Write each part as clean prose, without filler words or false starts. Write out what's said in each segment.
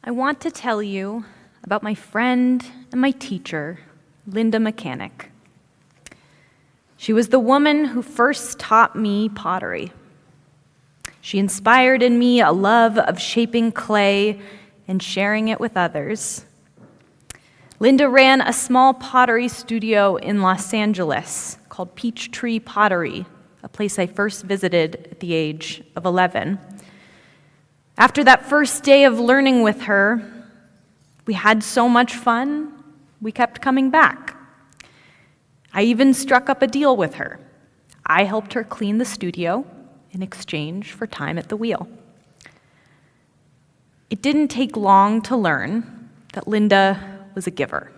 I want to tell you about my friend and my teacher, Linda Mechanic. She was the woman who first taught me pottery. She inspired in me a love of shaping clay and sharing it with others. Linda ran a small pottery studio in Los Angeles called Peachtree Pottery, a place I first visited at the age of 11. After that first day of learning with her, we had so much fun, we kept coming back. I even struck up a deal with her. I helped her clean the studio in exchange for time at the wheel. It didn't take long to learn that Linda was a giver.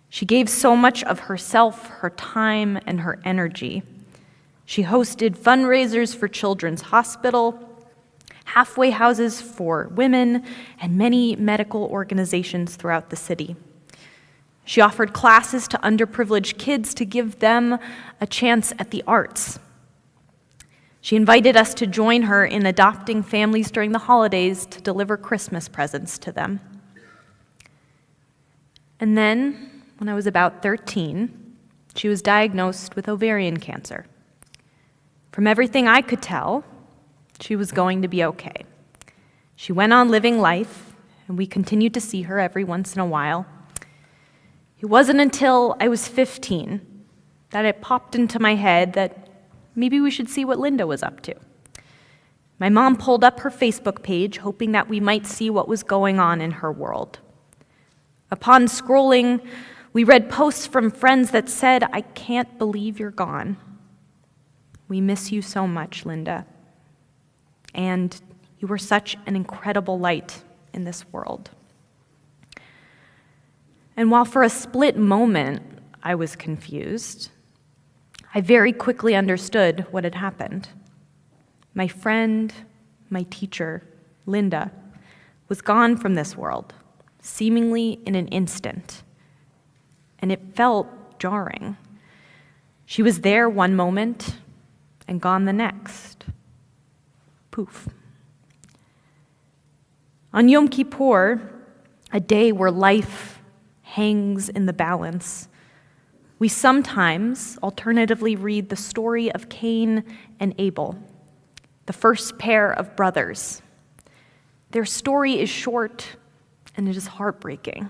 She gave so much of herself, her time, and her energy. She hosted fundraisers for Children's Hospital, halfway houses for women, and many medical organizations throughout the city. She offered classes to underprivileged kids to give them a chance at the arts. She invited us to join her in adopting families during the holidays to deliver Christmas presents to them. And then, when I was about 13, she was diagnosed with ovarian cancer. From everything I could tell, she was going to be okay. She went on living life, and we continued to see her every once in a while. It wasn't until I was 15 that it popped into my head that maybe we should see what Linda was up to. My mom pulled up her Facebook page, hoping that we might see what was going on in her world. Upon scrolling, we read posts from friends that said, "I can't believe you're gone. We miss you so much, Linda. And you were such an incredible light in this world." And while for a split moment I was confused, I very quickly understood what had happened. My friend, my teacher, Linda, was gone from this world, seemingly in an instant. And it felt jarring. She was there one moment and gone the next. Poof. On Yom Kippur, a day where life hangs in the balance, we sometimes alternatively read the story of Cain and Abel, the first pair of brothers. Their story is short and it is heartbreaking.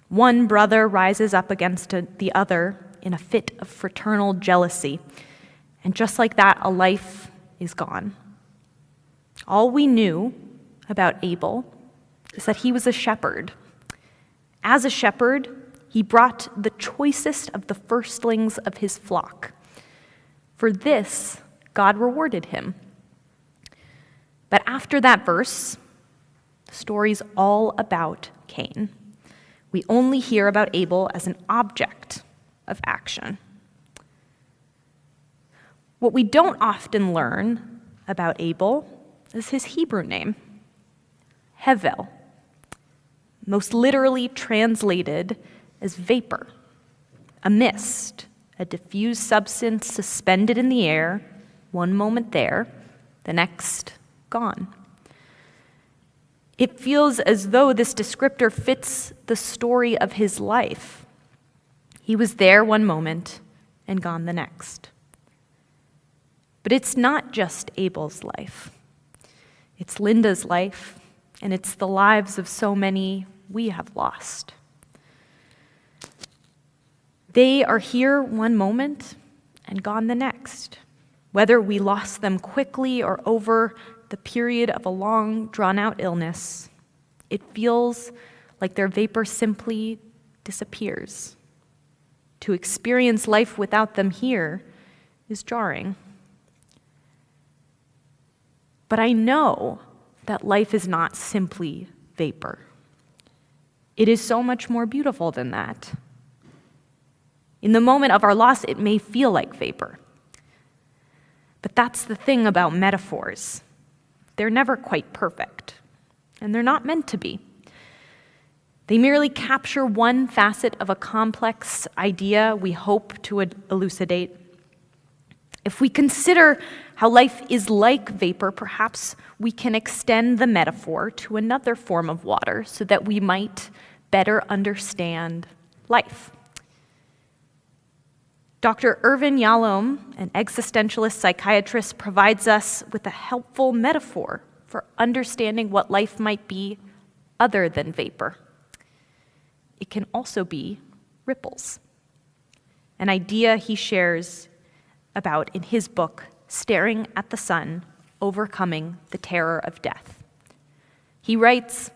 One brother rises up against the other in a fit of fraternal jealousy, and just like that, a life is gone. All we knew about Abel is that he was a shepherd. As a shepherd, he brought the choicest of the firstlings of his flock. For this, God rewarded him. But after that verse, the story's all about Cain. We only hear about Abel as an object of action. What we don't often learn about Abel is his Hebrew name, Hevel, most literally translated as vapor, a mist, a diffused substance suspended in the air, one moment there, the next gone. It feels as though this descriptor fits the story of his life. He was there one moment and gone the next. But it's not just Abel's life. It's Linda's life, and it's the lives of so many we have lost. They are here one moment and gone the next, whether we lost them quickly or over the period of a long, drawn-out illness. It feels like their vapor simply disappears. To experience life without them here is jarring. But I know that life is not simply vapor. It is so much more beautiful than that. In the moment of our loss, it may feel like vapor. But that's the thing about metaphors. They're never quite perfect, and they're not meant to be. They merely capture one facet of a complex idea we hope to elucidate. If we consider how life is like vapor, perhaps we can extend the metaphor to another form of water so that we might better understand life. Dr. Irvin Yalom, an existentialist psychiatrist, provides us with a helpful metaphor for understanding what life might be other than vapor. It can also be ripples, an idea he shares about in his book, Staring at the Sun, Overcoming the Terror of Death. He writes,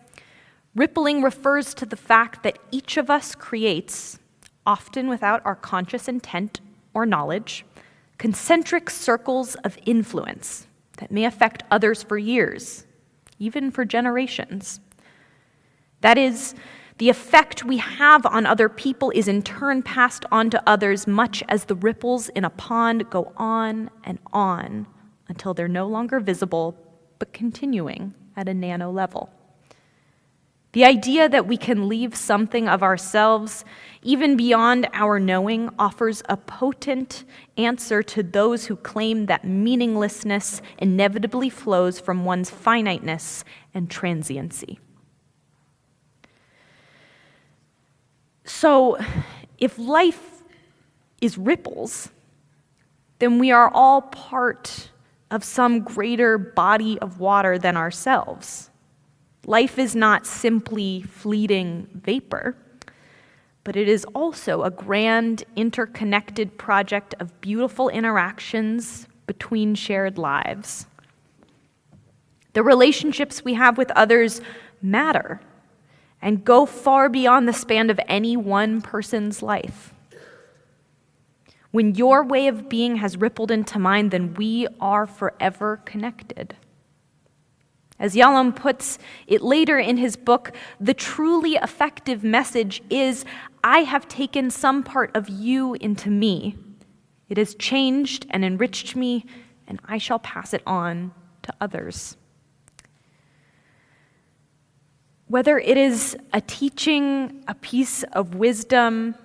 "Rippling refers to the fact that each of us creates, often without our conscious intent or knowledge, concentric circles of influence that may affect others for years, even for generations. That is, the effect we have on other people is in turn passed on to others, much as the ripples in a pond go on and on until they're no longer visible, but continuing at a nano level. The idea that we can leave something of ourselves, even beyond our knowing, offers a potent answer to those who claim that meaninglessness inevitably flows from one's finiteness and transiency." So, if life is ripples, then we are all part of some greater body of water than ourselves. Life is not simply fleeting vapor, but it is also a grand, interconnected project of beautiful interactions between shared lives. The relationships we have with others matter and go far beyond the span of any one person's life. When your way of being has rippled into mine, then we are forever connected. As Yalom puts it later in his book, the truly effective message is, I have taken some part of you into me. It has changed and enriched me, and I shall pass it on to others. Whether it is a teaching, a piece of wisdom,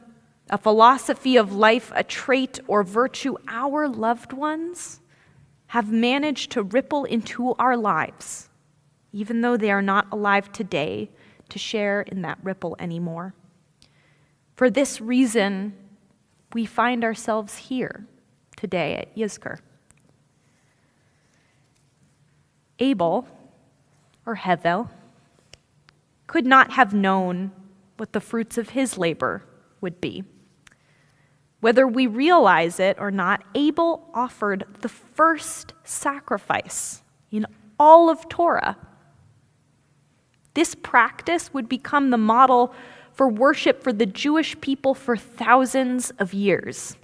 a philosophy of life, a trait, or virtue, our loved ones have managed to ripple into our lives, even though they are not alive today to share in that ripple anymore. For this reason, we find ourselves here today at Yizkor. Abel, or Hevel, could not have known what the fruits of his labor would be. Whether we realize it or not, Abel offered the first sacrifice in all of Torah. This practice would become the model for worship for the Jewish people for thousands of years.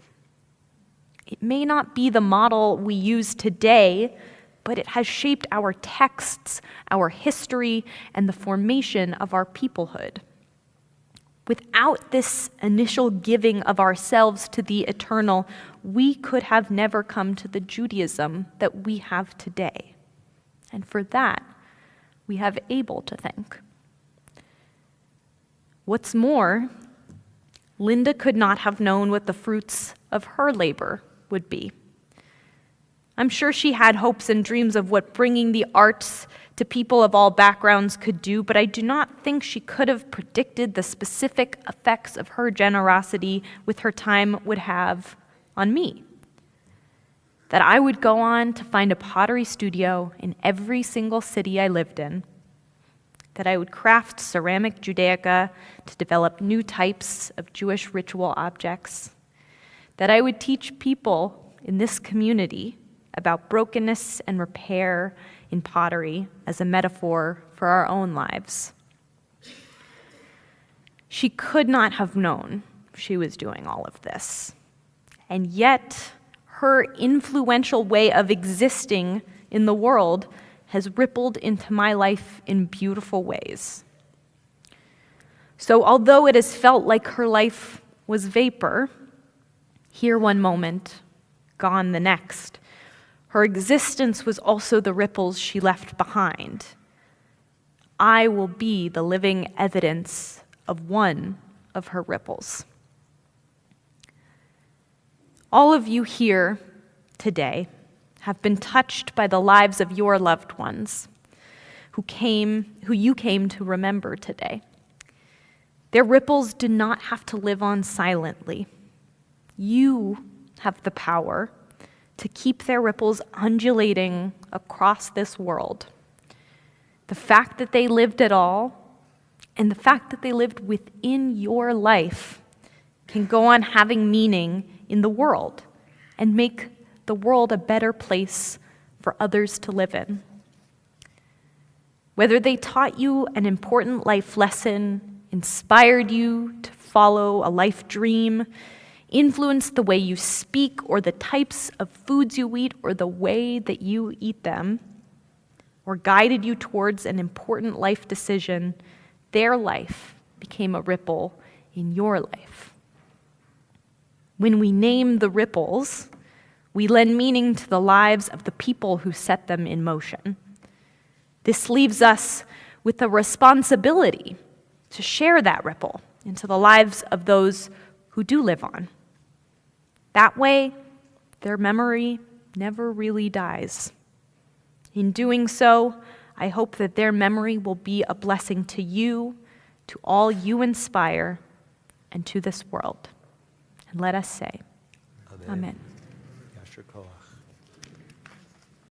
It may not be the model we use today, but it has shaped our texts, our history, and the formation of our peoplehood. Without this initial giving of ourselves to the eternal, we could have never come to the Judaism that we have today. And for that, we have Abel to thank. What's more, Linda could not have known what the fruits of her labor would be. I'm sure she had hopes and dreams of what bringing the arts to people of all backgrounds could do, but I do not think she could have predicted the specific effects of her generosity with her time would have on me. That I would go on to find a pottery studio in every single city I lived in, that I would craft ceramic Judaica to develop new types of Jewish ritual objects, that I would teach people in this community about brokenness and repair in pottery as a metaphor for our own lives. She could not have known she was doing all of this. And yet, her influential way of existing in the world has rippled into my life in beautiful ways. So although it has felt like her life was vapor, here one moment, gone the next, her existence was also the ripples she left behind. I will be the living evidence of one of her ripples. All of you here today have been touched by the lives of your loved ones who you came to remember today. Their ripples do not have to live on silently. You have the power to keep their ripples undulating across this world. The fact that they lived at all, and the fact that they lived within your life, can go on having meaning in the world and make the world a better place for others to live in. Whether they taught you an important life lesson, inspired you to follow a life dream, influenced the way you speak or the types of foods you eat or the way that you eat them, or guided you towards an important life decision, their life became a ripple in your life. When we name the ripples, we lend meaning to the lives of the people who set them in motion. This leaves us with a responsibility to share that ripple into the lives of those who do live on. That way, their memory never really dies. In doing so, I hope that their memory will be a blessing to you, to all you inspire, and to this world. And let us say, Amen. Yasher koach.